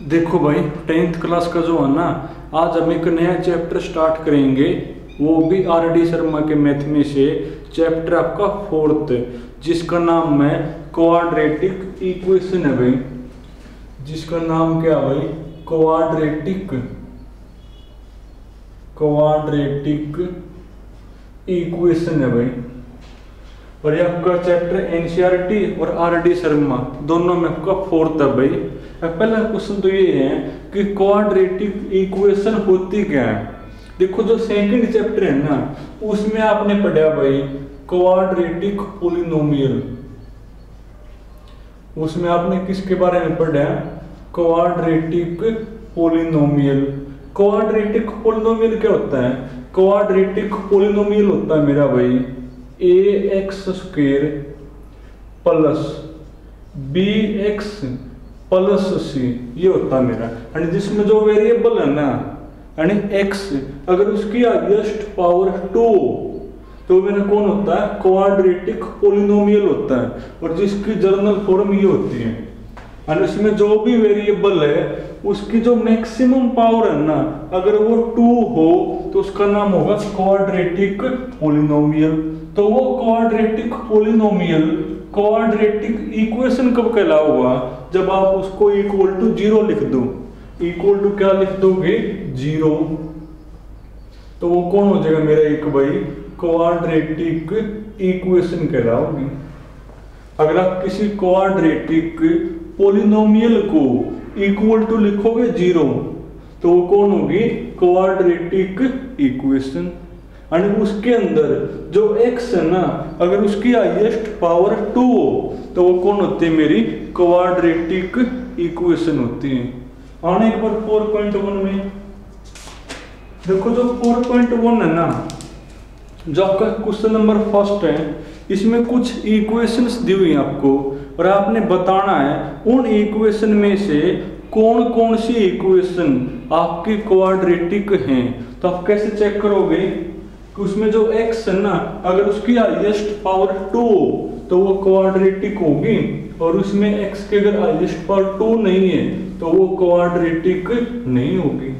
देखो भाई, 10th class का जो है ना, आज हम एक नया चैप्टर स्टार्ट करेंगे। वो भी आर.डी. शर्मा के मैथ में से चैप्टर आपका 4th, जिसका नाम है क्वाड्रेटिक इक्वेशन है भाई। जिसका नाम क्या है भाई? क्वाड्रेटिक इक्वेशन है भाई। और ये आपका चैप्टर एनसीईआरटी और आर.डी. शर्मा दोनों में आपका 4th है भाई। पहला क्वेश्चन तो ये है कि क्वाड्रेटिक इक्वेशन होती क्या है। देखो, जो सेकंड चैप्टर है ना, उसमें आपने पढ़ा भाई क्वाड्रेटिक पॉलिनोमियल। उसमें आपने किसके बारे में पढ़ा? Quadratic polynomial. क्वाड्रेटिक पॉलिनोमियल क्या होता है? क्वाड्रेटिक पॉलिनोमियल होता है मेरा भाई ax² plus bx plus c, ये होता है मेरा। यानी जिसमें जो वेरिएबल है ना, यानी x, अगर उसकी हाईएस्ट पावर 2 तो मेरा कौन होता है? क्वाड्रेटिक पॉलिनोमियल होता है। और जिसकी जर्नल फॉर्म ये होती है, यानी उसमें जो भी वेरिएबल है उसकी जो मैक्सिमम पावर है ना, अगर वो 2 हो तो उसका नाम होगा क्वाड्रेटिक पॉलिनोमियल। तो वो क्वाड्रेटिक पॉलिनोमियल क्वाड्रेटिक इक्वेशन कब कहलाऊगा? जब आप उसको इक्वल टू 0 लिख दो। इक्वल टू क्या लिख दोगे? 0। तो वो कौन हो जाएगा मेरा एक भाई? क्वाड्रेटिक इक्वेशन कहलाओगी। अगर आप किसी क्वाड्रेटिक पॉलिनोमियल को इक्वल टू लिखोगे 0 तो वो कौन होगी? Quadratic equation. यानी उसके अंदर जो x है ना, अगर उसकी हाईएस्ट पावर 2 हो तो वो कौन होती है? मेरी क्वाड्रेटिक इक्वेशन होती है। आने एक बार 4.1 में देखो, जो 4.1 है ना, जो आपका क्वेश्चन नंबर फर्स्ट है, इसमें कुछ इक्वेशंस दी हुई हैं आपको, और आपने बताना है उन इक्वेशन में से कौन कौन सी इक्वेशन आपकी क्वाड्रेटिक हैं। तो आप कैसे चेक करोगे कि उसमें जो x है ना, अगर उसकी हाईएस्ट पावर 2 तो वो क्वाड्रेटिक होगी, और उसमें x के अगर हाईएस्ट पावर 2 नहीं है तो वो क्वाड्रेटिक नहीं होगी।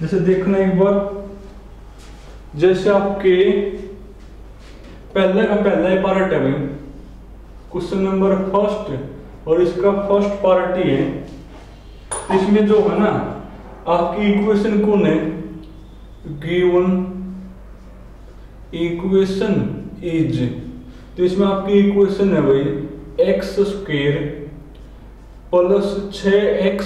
जैसे देखना एक बार, जैसे आपके पहला ही पार्ट है भाई क्वेश्चन नंबर फर्स्ट, और इसका फर्स्ट पार्ट ही है। इसमें जो है ना आपकी इक्वेशन कौन है? गिवन इक्वेशन इज, तो इसमें आपकी इक्वेशन है भाई x² प्लस 6x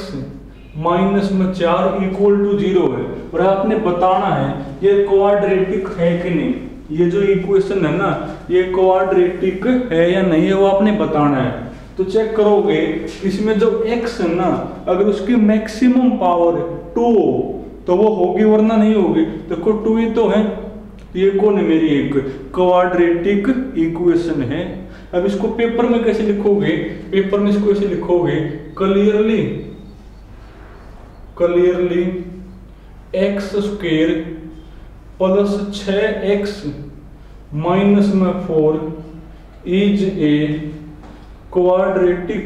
माइनस में 4 इक्वल टू 0 है। और आपने बताना है ये क्वाड्रेटिक है कि नहीं। ये जो इक्वेशन है ना, ये क्वाड्रेटिक है या नहीं है, वो आपने बताना है। तो चेक करोगे इसमें जो x है ना, अगर उसकी मैक्सिमम पावर 2 तो वो होगी, वरना नहीं होगी। देखो 2 ही तो है, ये कौन है? मेरी एक क्वाड्रेटिक इक्वेशन है। अब इसको पेपर में कैसे लिखोगे? पेपर में इसको ऐसे लिखोगे, clearly x² plus 6x minus में 4 इज ए क्वाड्रेटिक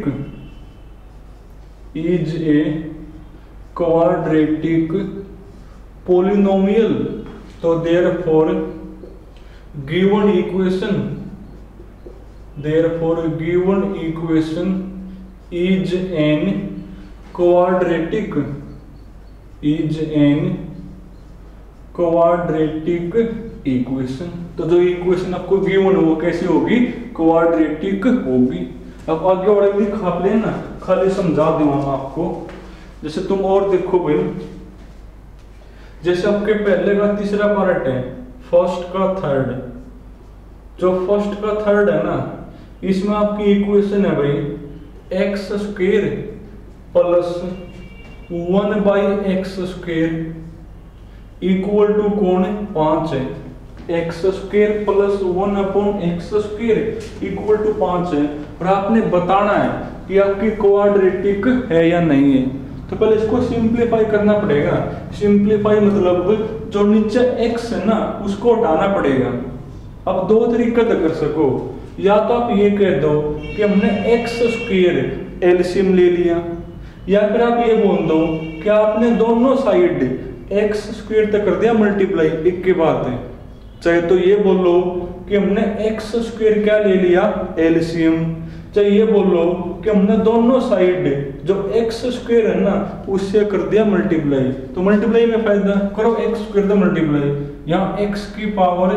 पॉलिनोमियल। तो therefore given equation is an quadratic equation. तो जो इक्वेशन आपको गिवन हो वो कैसी होगी? क्वाड्रेटिक होगी। अब आगे और भी खाप लेना, खाली समझा दूंगा आपको। जैसे तुम और देखो भाई, जैसे आपके पहले का तीसरा पार्ट है, फर्स्ट का थर्ड। जो फर्स्ट का थर्ड है ना, इसमें आपकी इक्वेशन है भाई x² plus 1/x² equal to कौन है? 5 है। x² plus 1/x² equal to 5 है। और आपने बताना है कि आपकी क्वाड्रेटिक है या नहीं है। तो पहले इसको सिंप्लीफाई करना पड़ेगा। सिंप्लीफाई मतलब जो नीचे x है ना, उसको हटाना पड़ेगा। अब दो तरीके से कर सको, या तो आप ये कह दो कि हमने x² एलसीएम ले लिया, या फिर आप ये बोल दो कि आपने दोनों साइड एक्स स्क्वायर तक कर दिया मल्टीप्लाई एक के बाद है। चाहे तो ये बोलो कि हमने एक्स स्क्वायर क्या ले लिया एलसीएम, चाहे ये बोलो कि हमने दोनों साइड जो एक्स स्क्वायर है ना उससे कर दिया मल्टीप्लाई। तो मल्टीप्लाई में फायदा करो एक्स स्क्वायर तो मल्टीप्लाई, यहाँ एक्स की पावर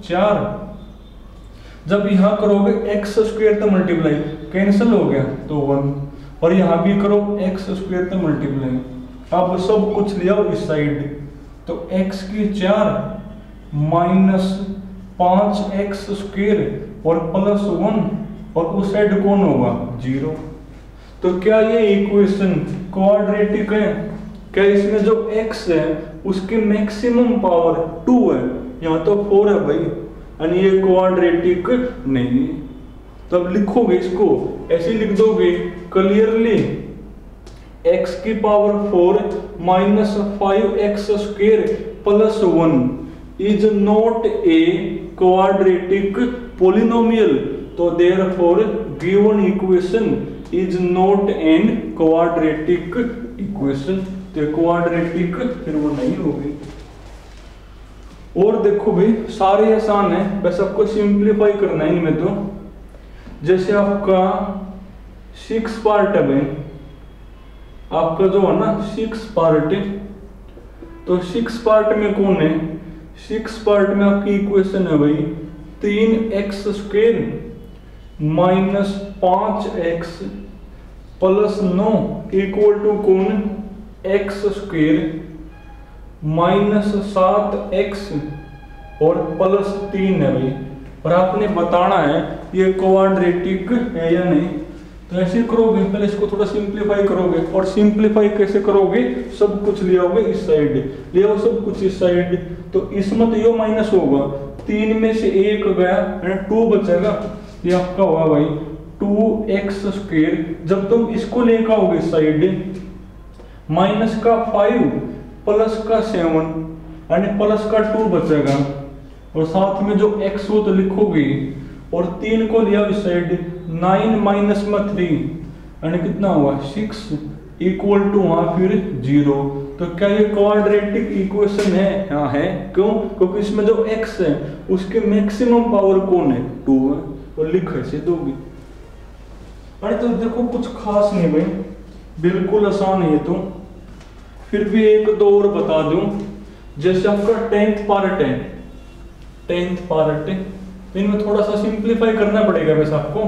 4, जब यहाँ करोगे एक्स स्क्वायर तो मल्टीप्लाई कैंसिल हो गया तो 1, और यहाँ भी करो एक्स स्क्वायर तो मल्टीप्लाई। अब सब कुछ लिया इस साइड, तो x की 4 माइनस 5x स्क्वायर और प्लस 1, और उस साइड कौन होगा 0। तो क्या ये इक्वेशन क्वाड्रेटिक है? क्या इसमें जो x है उसकी मैक्सिमम पावर 2 है, यहाँ तो 4 है भाई, यानी ये क्वाड्रेटिक नहीं। तब लिखोगे इसको ऐसे लिख दोगे क्लियरली x की power 4 minus 5x square plus 1 is not a quadratic polynomial, तो therefore given equation is not an quadratic equation. तो क्वाड्रेटिक फिर वो नहीं होगी। और देखो भाई सारे आसान है, बस आपको सिंप्लीफाई करना है इनमें। तो जैसे आपका 6 पार्ट है भाई, आपका जो है ना 6 पार्ट है, तो 6 पार्ट में कौन है? 6 पार्ट में आपकी इक्वेशन है भाई 3x square minus 5x plus 9 equal to कौन x स्क्वायर माइनस 7x और प्लस 3 है भाई। और आपने बताना है ये क्वाड्रेटिक है या नहीं। तो ऐसे करोगे, पहले इसको थोड़ा सिंप्लीफाई करोगे, और सिंप्लीफाई कैसे करोगे? सब कुछ ले आओगे इस साइड, ले आओ सब कुछ इस साइड, तो इसमें तो ये माइनस होगा, 3 में से 1 गया, 2 बचेगा, ये आपका होगा भाई 2x स्क्वायर। जब तुम इसको लेकर आओगे इस साइड, माइनस का 5 प्लस का 7 यानी प्लस का 2 बचेगा, और साथ में जो x हो तो लिखोगे, और 3 को लिया इस साइड, 9 माइनस में 3 यानी कितना हुआ 6 इक्वल टू वहां फिर 0। तो क्या ये क्वाड्रेटिक इक्वेशन है? हाँ है। क्यों? क्योंकि इसमें जो x है उसके मैक्सिमम पावर कौन है 2 है, और लिख ऐसे दोगे। अरे तो देखो कुछ खास नहीं भाई, बिल्कुल आसान है ये तो। फिर भी एक दो और बता दूं, जैसे आपका 10th पार्ट है, 10th पार्ट इनमें थोड़ा सा सिंप्लीफाई करना पड़ेगा वैसे आपको।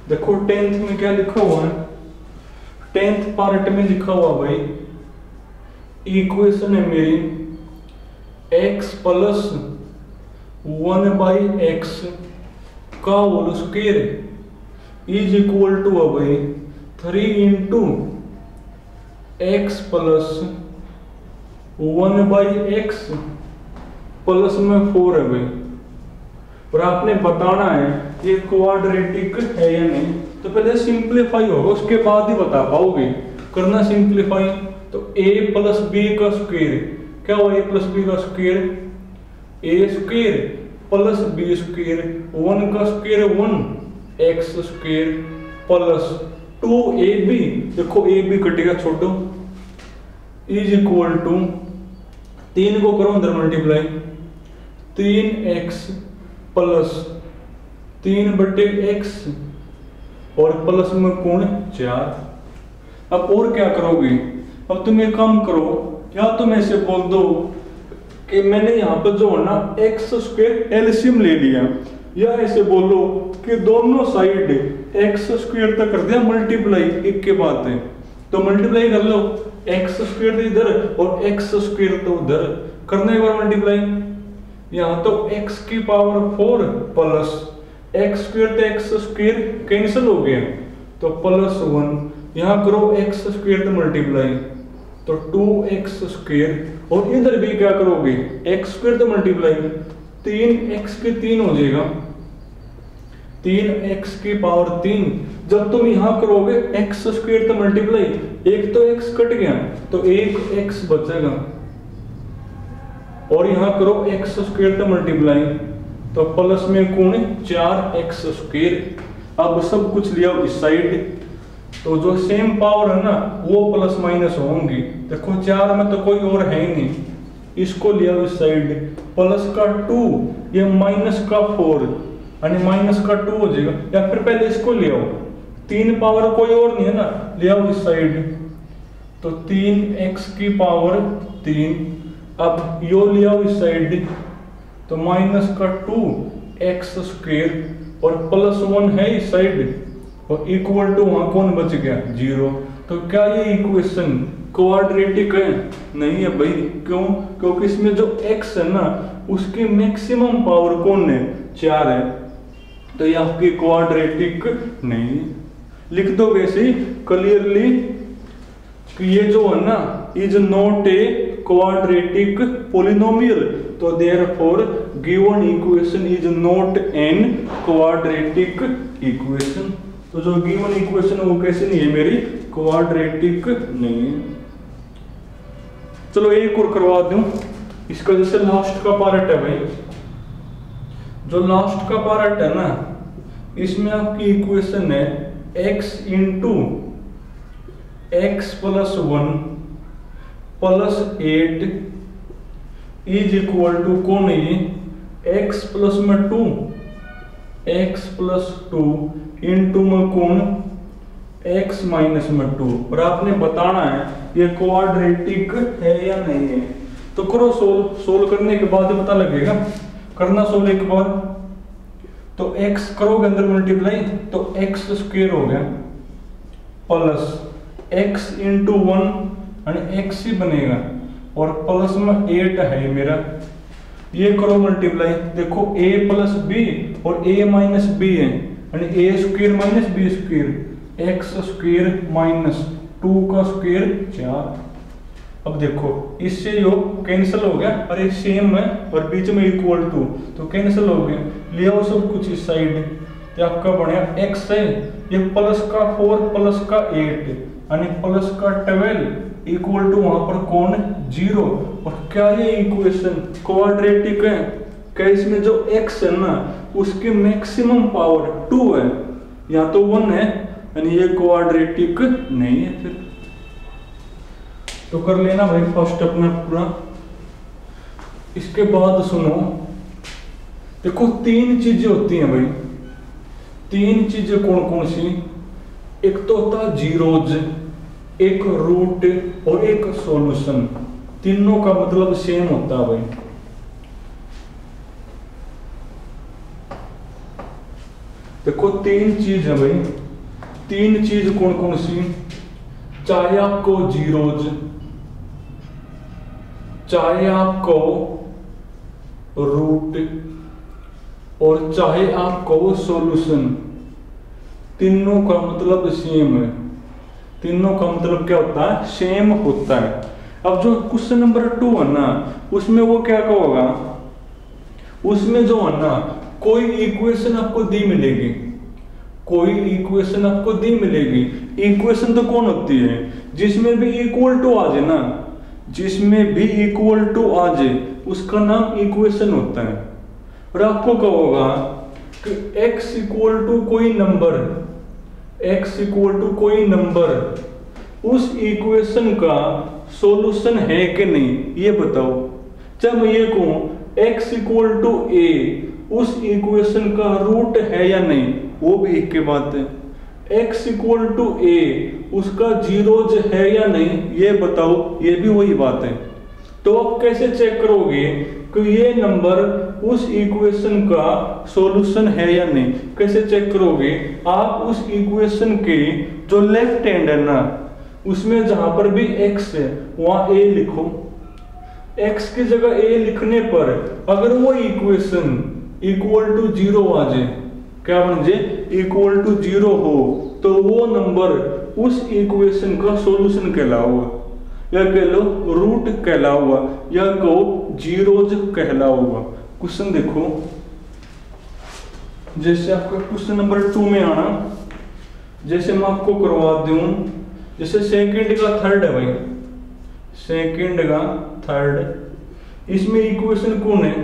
देखो 10th में क्या लिखा हुआ है, 10th पार्ट में लिखा हुआ भाई इक्वेशन है मेरी x प्लस 1/x का whole square is equal to भाई 3 into x plus 1/x plus में 4 है भाई। और आपने बताना है ये क्वाड्रेटिक है या नहीं। तो पहले सिंप्लीफाई होगा, उसके बाद ही बता पाओगे। करना सिंप्लीफाई, तो a प्लस बी का स्क्वायर क्या हुआ? a प्लस बी का square a square plus B square 1 का square 1 x square plus 2ab, देखो ab कटेगा छोटो, इज इक्वल टू 3 को करो अंदर मल्टीप्लाई 3x प्लस 3/x और प्लस में कौन 4। अब और क्या करोगे? अब तुम एक काम करो, या तुम ऐसे बोल दो कि मैंने यहाँ पर जो है ना x स्क्वायर एलसीएम ले लिया, या ऐसे बोलो कि दोनों साइड x स्क्वायर तक कर दिया मल्टीप्लाई एक के बाद है, तो मल्टीप्लाई कर लो, x स्क्वायर तो इधर और x स्क्वायर तो उधर, करने के बाद मल्टीप्लाई, यहाँ तो x की पावर 4 प्लस x स्क्वायर तो x स्क्वायर कैंसिल हो गया, तो प्लस 1, यहाँ करो x स्क्वायर तो मल्टीप्लाई, तो 2x स्क्वायर, और इधर भी क्या करोगे x स्क्वायर तो मल्टीप्लाई 3x के 3 हो जाएगा, 3x की पावर 3। जब तुम यहाँ करोगे एक्स स्क्वायर तो मल्टीप्लाई, एक तो x कट गया तो एक x बचेगा, और यहाँ करो एक्स स्क्वायर तो मल्टीप्लाई, तो प्लस में कौन 4x स्क्वायर। अब सब कुछ लिया इस साइड, तो जो सेम पावर है ना वो प्लस माइनस होंगी। देखो 4 में तो कोई और है ही नहीं, इसको लिया इस साइड, प्लस का 2 ये माइनस का 4 यानी माइनस का 2 हो जाएगा। या फिर पहले इसको ले आओ, 3 पावर कोई और नहीं है ना, ले आओ इस साइड, तो 3x की पावर 3। अब यो ले आओ इस साइड, तो माइनस का 2x स्क्वायर और प्लस 1 है इस साइड, और इक्वल टू वहां कौन बच गया 0। तो क्या ये इक्वेशन क्वाड्रेटिक है? नहीं है भाई। क्यों? क्योंकि इसमें जो x है ना उसकी मैक्सिमम पावर कौन है 4 है, तो ये आपकी क्वाड्रेटिक नहीं है। लिख दो वैसे क्लियरली कि ये जो है ना is not a quadratic polynomial, तो therefore given equation is not an quadratic equation. तो जो गिवन इक्वेशन वो कैसे नहीं है मेरी, क्वाड्रेटिक नहीं है। चलो एक और करवा दूं इसका, जैसे लास्ट का पार्ट है भाई, जो लास्ट का पार्ट है ना इसमें आपकी इक्वेशन है x इंटू एक्स प्लस 1 प्लस 8 इज इक्वल टू कौन है ये x प्लस में 2 x प्लस 2 इंटू में कौन x माइनस में 2, और आपने बताना है ये क्वाड्रेटिक है या नहीं है। तो करो सोल्व करने के बाद पता लगेगा। करना सोल्व एक बार, तो x करोगे अंदर मल्टीप्लाई तो x स्क्वायर हो गया प्लस x इंटू 1 यानी x ही बनेगा, और प्लस में 8 है मेरा, ये करो मल्टीप्लाई, देखो a प्लस b और a माइनस b है यानी a square minus b square, x square minus 2 का स्क्वायर 4। अब देखो इससे यो कैंसिल हो गया और ये सेम है और बीच में इक्वल टू, तो कैंसिल हो गया, ले आओ सब कुछ इस साइड, तो आपका बढ़िया x है ये प्लस का 4 प्लस का 8 यानी प्लस का 12 इक्वल टू वहां पर कौन 0। और क्या ये इक्वेशन क्वाड्रेटिक है? क्या इसमें जो x है ना उसकी मैक्सिमम पावर 2 है, या तो 1 है, यानी ये क्वाड्रेटिक नहीं है। फिर तो कर लेना भाई फर्स्ट अपना पूरा। इसके बाद सुनो, देखो 3 चीजें होती हैं भाई, 3 चीजें कौन कौन सी? एक तो होता है जीरोज, एक रूट और एक सॉल्यूशन। तीनों का मतलब सेम होता है भाई। देखो 3 चीज है भाई, 3 चीज कौन कौन सी? चाहे आपको जीरोज, चाहे आपको रूट और चाहे आपको सॉल्यूशन, तीनों का मतलब सेम है। तीनों का मतलब क्या होता है? सेम होता है। अब जो क्वेश्चन नंबर 2 है ना उसमें वो क्या होगा, उसमें जो है ना कोई इक्वेशन आपको दी मिलेगी, कोई इक्वेशन आपको दी मिलेगी। इक्वेशन तो कौन होती है? जिसमें भी इक्वल टू आ जाए ना, जिसमें भी इक्वल टू आ जाए उसका नाम इक्वेशन होता है। और आपको कहोगा कि x इक्वल टू कोई नंबर, x इक्वल टू कोई नंबर, उस इक्वेशन का सॉल्यूशन है कि नहीं ये बताओ। जब मैं ये कहूं x इक्वल टू a, उस इक्वेशन का रूट है या नहीं, वो भी एक की बात है। x इक्वल टू a, उसका जीरोज है या नहीं ये बताओ, ये भी वही बात है। तो आप कैसे चेक करोगे कि ये नंबर उस इक्वेशन का सॉल्यूशन है या नहीं? कैसे चेक करोगे? आप उस इक्वेशन के जो लेफ्ट हैंड है ना उसमें जहां पर भी x है वहां a लिखो। x की जगह a लिखने पर अगर वो इक्वेशन इक्वल टू 0 आ जाए, क्या बन जाए? इक्वल टू 0 हो, तो वो नंबर उस इक्वेशन का सॉल्यूशन कहला हुआ, या कह लो रूट कहला हुआ, या कहो जीरोज कहला हुआ। क्वेश्चन देखो, जैसे आपका क्वेश्चन नंबर 2 में आना, जैसे मैं आपको करवा दूं, जैसे सेकंड का थर्ड है भाई, सेकंड का थर्ड, इसमें इक्वेशन कौन है,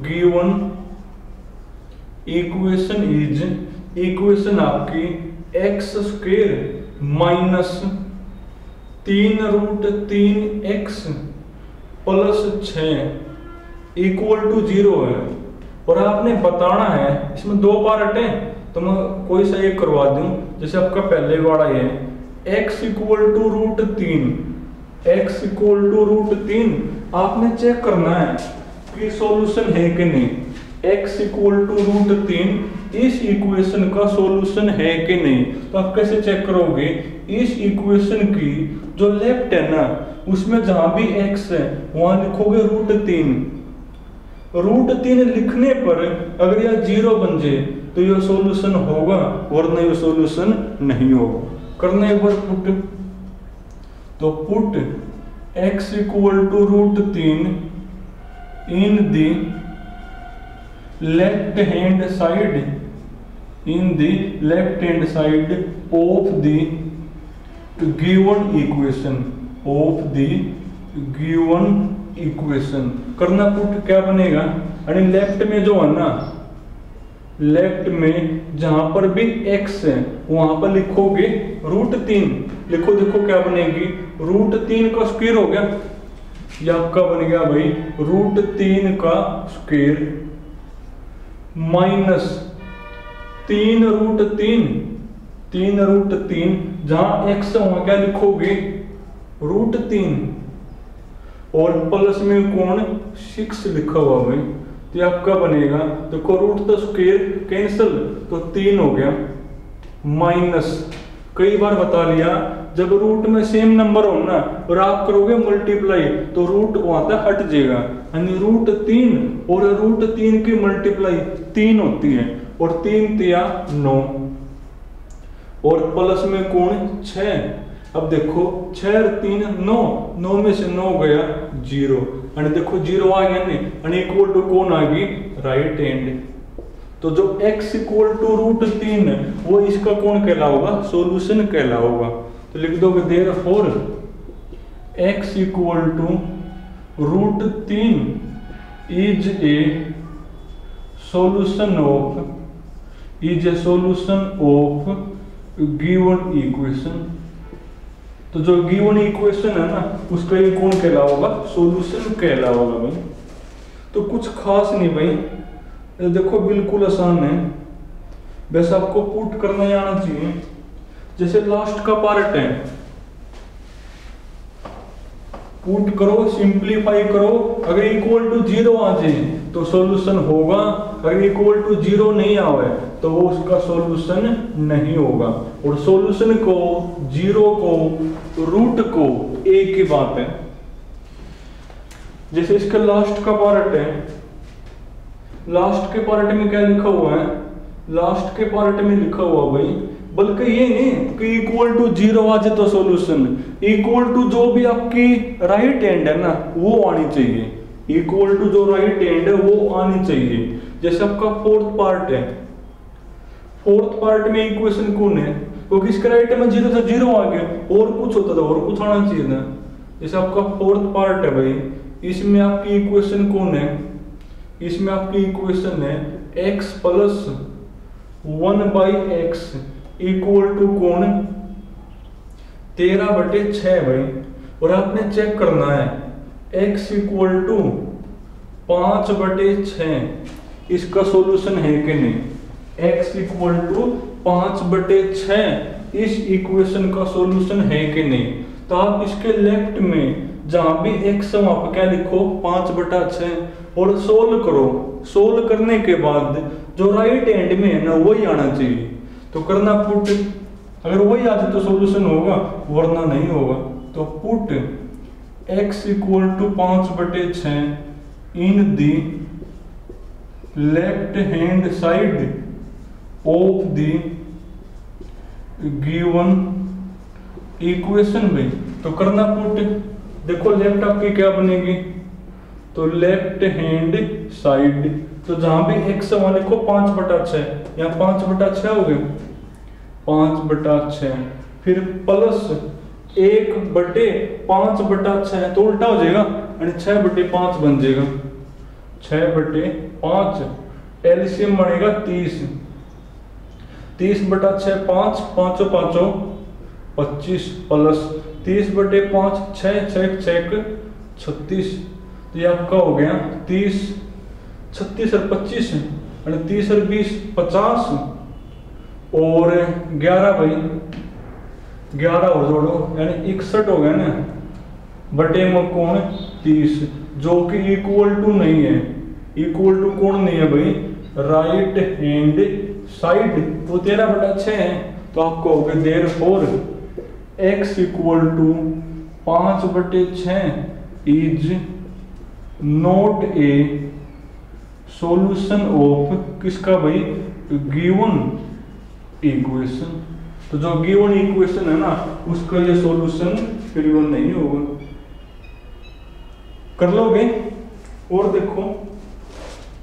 गिवन इक्वेशन इज, इक्वेशन आपकी X square minus 3√3x plus 6 equal to 0 है। और आपने बताना है, इसमें दो पार्ट है तो मैं कोई सा एक करवा दूं, जैसे आपका पहले वाला है x equal to √3, x equal to √3, आपने चेक करना है कि सॉल्यूशन है कि नहीं। x इक्वल टू √3 इस इक्वेशन का सॉल्यूशन है कि नहीं, तो आप कैसे चेक करोगे, इस इक्वेशन की जो लेफ्ट है ना, उसमें जहां भी x है वहां लिखोगे √3, √3 लिखने पर अगर यह 0 बन जाए तो यह सॉल्यूशन होगा, वरना यह सॉल्यूशन नहीं होगा। करना एक बार पुट, तो put x equal to √3 in the left hand side, in the left hand side of the given equation, of the given equation. करना पुट, क्या बनेगा, यानी लेफ्ट में जो है ना, लेफ्ट में जहां पर भी x है वहां पर लिखोगे √3, लिखो, देखो क्या बनेगी, √3 का स्क्वायर हो गया, ये आपका बन गया भाई √3 का स्क्वायर माइनस 3√3, 3√3 जहां x है वहां क्या लिखोगे √3, और प्लस में कौन 6 लिखा हुआ भाई, तो आपका बनेगा, देखो रूट तो स्क्वायर कैंसिल तो 3 हो गया, माइनस, कई बार बता लिया जब रूट में सेम नंबर हो ना और आप करोगे मल्टीप्लाई तो रूट वहां तक हट जाएगा, यानी √3 और √3 की मल्टीप्लाई 3 होती है, और 3 तिया 9, और प्लस में कौन 6। अब देखो 6 और 3 9, 9 में से 9 गया 0, यानी देखो 0 आ गया नहीं, यानी इक्वल टू कौन आ गई, राइट हैंड। तो जो x इक्वल टू √3 है वो इसका कौन कहलाओगा, सॉल्यूशन कहलाओगा। तो लिख दोगे therefore x equal to √3 is a solution of, is a solution of given equation. तो जो गिवन इक्वेशन है ना उसका ये कौन कहलाओगा, सॉल्यूशन कहलाओगा भाई। तो कुछ खास नहीं भाई, देखो बिल्कुल आसान है, वैसे आपको पुट करना ही आना चाहिए। जैसे लास्ट का पार्ट है, पुट करो, सिंप्लीफाई करो, अगर इक्वल टू 0 आ जाए तो सॉल्यूशन होगा, अगर इक्वल टू 0 नहीं आवे तो वो उसका सॉल्यूशन नहीं होगा। और सॉल्यूशन को, 0 को, रूट को एक ही बात है। जैसे इसका लास्ट का पार्ट है, लास्ट के पार्ट में क्या लिखा हुआ है, लास्ट के पार्ट में लिखा हुआ भाई, बल्कि ये नहीं कि इक्वल टू 0 आ जाए तो सॉल्यूशन, इक्वल टू जो भी आपकी राइट हैंड है ना वो आनी चाहिए, इक्वल टू जो राइट हैंड है वो आनी चाहिए। जैसे आपका फोर्थ पार्ट है, फोर्थ पार्ट में इक्वेशन कौन है, क्योंकि इसके राइट में 0 था 0 आ गया, और कुछ होता था और कुछ आना चाहिए ना। जैसे आपका फोर्थ पार्ट है भाई, इसमें आपकी इक्वेशन कौन है, इसमें आपकी इक्वेशन है x plus 1/x equal to कौन 13/6 भाई। और आपने चेक करना है x इक्वल टू 5/6 इसका सॉल्यूशन है कि नहीं, x इक्वल टू 5/6 इस इक्वेशन का सॉल्यूशन है कि नहीं। तो आप इसके लेफ्ट में जहां भी x है वहां पर क्या लिखो 5/6 और सोल्व करो। सोल्व करने के बाद जो राइट हैंड में है ना वही आना चाहिए। तो करना पुट, अगर वही आ जाए तो सॉल्यूशन होगा, वरना नहीं होगा। तो put x equal to 5/6 in the left hand side of the given equation भाई। तो करना पुट, देखो लेफ्ट आपकी क्या बनेगी, तो लेफ्ट हैंड साइड तो जहां भी x वहां लिखो 5/6, यहाँ 5/6 हो गए 5/6, फिर प्लस 1/5/6 तो उल्टा हो जाएगा यानी 6/5 बन जाएगा 6/5, एलसीएम बनेगा 30, 30/6 5, 5 5 25 प्लस 30/5 6 6 6 36, तो ये आपका हो गया 30, 36 और 25 और 30 और 20 50 और 11 भाई 11 और जोड़ो यानी 61 हो गया ना बटे में कौन 30, जो कि इक्वल टू नहीं है, इक्वल टू कौन नहीं है भाई राइट हैंड साइड, वो 13/6 है, तो आपको हो गया therefore x equal to 5/6 is not a solution of किसका भाई गिवन इक्वेशन, तो जो गिवन इक्वेशन है ना उसका ये सॉल्यूशन फिर वो नहीं होगा। कर लोगे और देखो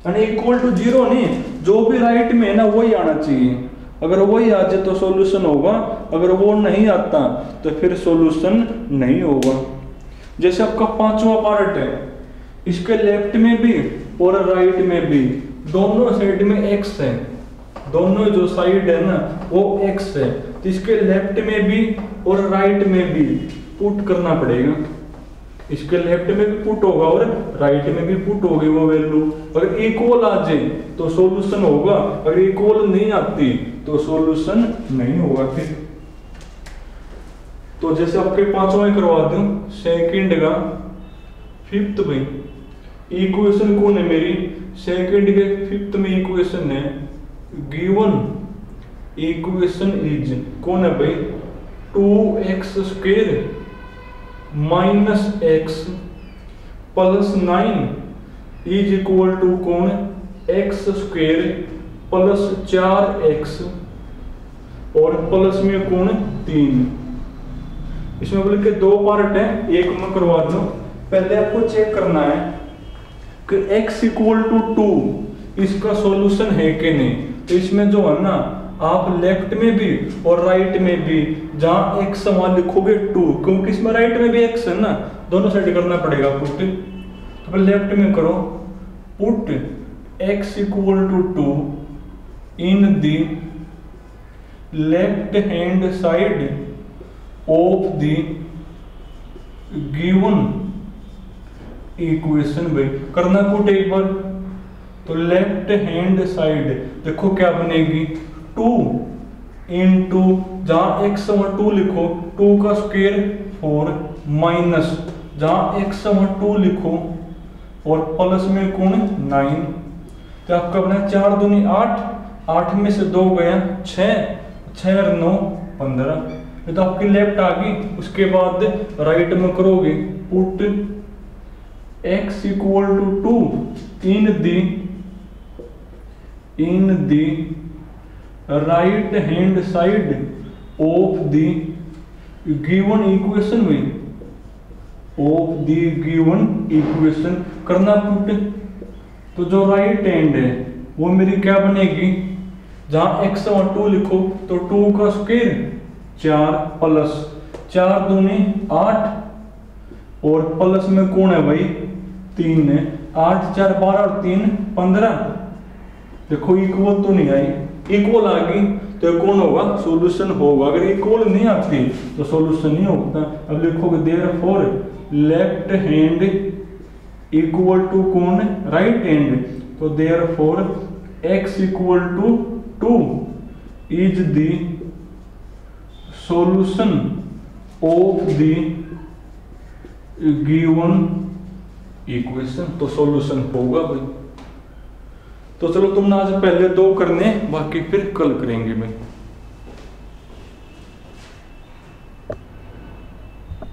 इक्वल टू 0 नहीं, जो भी राइट में है ना वही आना चाहिए, अगर वही आ जाए तो सॉल्यूशन होगा, अगर वो नहीं आता तो फिर सॉल्यूशन नहीं होगा। जैसे आपका 5वां पार्ट है, इसके लेफ्ट में भी और राइट में भी दोनों साइड में x है, दोनों जो साइड है ना वो x है, तो इसके लेफ्ट में भी और राइट में भी पुट करना पड़ेगा, इसके लेफ्ट में भी पुट होगा और राइट में भी पुट होगी वो वैल्यू, अगर इक्वल आ जाए तो सॉल्यूशन होगा, अगर इक्वल नहीं आती तो सॉल्यूशन नहीं होगा। फिर तो जैसे आपके 5वां करवा दूं, सेकंड का 5th भाई इक्वेशन कौन है मेरी, सेकंड के 5th में इक्वेशन है गिवन इक्वेशन इज कौन है भाई 2x² minus x plus 9 is equal to कौन x² प्लस 4x और प्लस में कौन 3। इसमें बोले कि 2 पार्ट है, एक में करवा दो। पहले आपको चेक करना है कि x इक्वल टू 2 इसका सॉल्यूशन है कि नहीं, तो इसमें जो है ना आप लेफ्ट में भी और राइट में भी जहां x वहां लिखोगे 2, क्योंकि इसमें राइट में भी x है ना, दोनों साइड करना पड़ेगा पुट। तो पहले लेफ्ट में करो put x equal to 2 in the left hand side of the given equation. भाई करना पुट एक बार, तो लेफ्ट हैंड साइड देखो क्या बनेगी 2 इंटू जहां x वहां 2 लिखो 2 का स्क्वायर 4 माइनस जहां x वहां 2 लिखो और प्लस में कौन 9, तो आपका बना 4 दूनी 8, 8 में से 2 गया 6, 6 और 9 15, ये तो आपकी लेफ्ट आ गई। उसके बाद राइट में करोगे put x equal to 2 in the right hand side of the given equation में ऑफ द गिवन इक्वेशन करना पुट। तो जो राइट हैंड है वो मेरी क्या बनेगी, जहां x और 2 लिखो तो 2 का स्क्वायर 4 प्लस 4 दूनी 8 और प्लस में कौन है भाई 3 है, 8 4 12 और 3 15। देखो इक्वल तो नहीं आई, इक्वल आ गई तो कौन होगा सॉल्यूशन होगा, अगर इक्वल नहीं आती तो सॉल्यूशन नहीं होता। अब लिखोगे therefore left hand equal to कौन राइट हैंड, तो therefore x equal to 2 is the solution of the given equation, तो सॉल्यूशन होगा भाई। तो चलो तुमने आज पहले 2 करने, बाकी फिर कल करेंगे भाई।